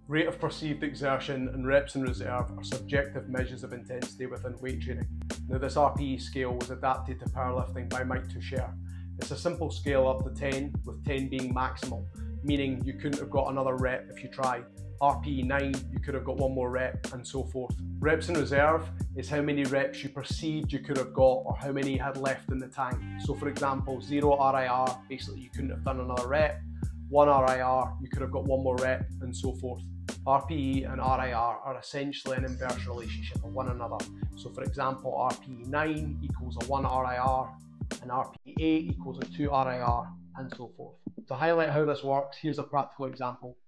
Rate of perceived exertion and reps in reserve are subjective measures of intensity within weight training. Now, this RPE scale was adapted to powerlifting by Mike Toucher. It's a simple scale up to 10, with 10 being maximal, meaning you couldn't have got another rep if you tried. RPE 9, you could have got one more rep, and so forth. Reps in reserve is how many reps you perceived you could have got or how many you had left in the tank. So for example, 0 RIR, basically you couldn't have done another rep. 1 RIR, you could have got one more rep, and so forth. RPE and RIR are essentially an inverse relationship of one another. So for example, RPE 9 equals a 1 RIR, and RPE 8 equals a 2 RIR, and so forth. To highlight how this works, here's a practical example.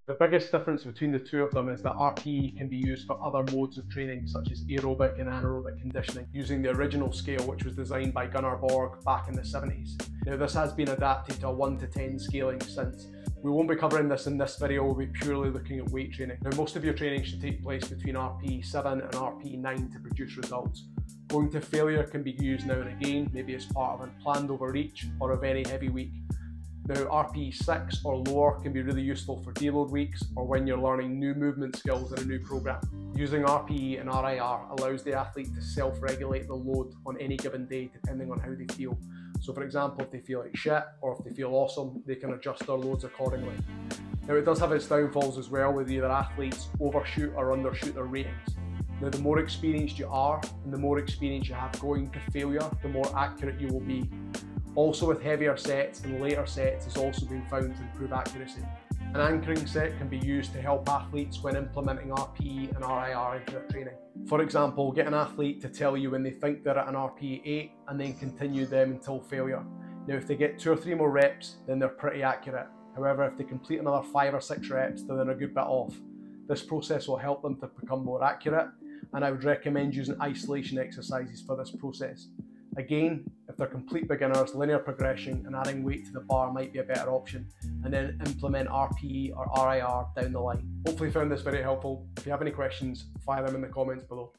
The biggest difference between the two of them is that RPE can be used for other modes of training such as aerobic and anaerobic conditioning using the original scale, which was designed by Borg back in the 70s. Now this has been adapted to a 1 to 10 scaling since. We won't be covering this in this video, we'll be purely looking at weight training. Now most of your training should take place between RPE 7 and RPE 9 to produce results. Going to failure can be used now and again, maybe as part of a planned overreach or a very heavy week. Now RPE 6 or lower can be really useful for deload weeks or when you're learning new movement skills in a new program. Using RPE and RIR allows the athlete to self-regulate the load on any given day depending on how they feel. So for example, if they feel like shit or if they feel awesome, they can adjust their loads accordingly. Now it does have its downfalls as well, with either athletes overshoot or undershoot their ratings. Now the more experienced you are and the more experience you have going to failure, the more accurate you will be. Also with heavier sets and later sets has also been found to improve accuracy. An anchoring set can be used to help athletes when implementing RPE and RIR into their training. For example, get an athlete to tell you when they think they're at an RPE 8 and then continue them until failure. Now if they get 2 or 3 more reps, then they're pretty accurate. However, if they complete another 5 or 6 reps, then they're a good bit off. This process will help them to become more accurate, and I would recommend using isolation exercises for this process. Again, if they're complete beginners, linear progression and adding weight to the bar might be a better option, and then implement RPE or RIR down the line. Hopefully you found this very helpful. If you have any questions, fire them in the comments below.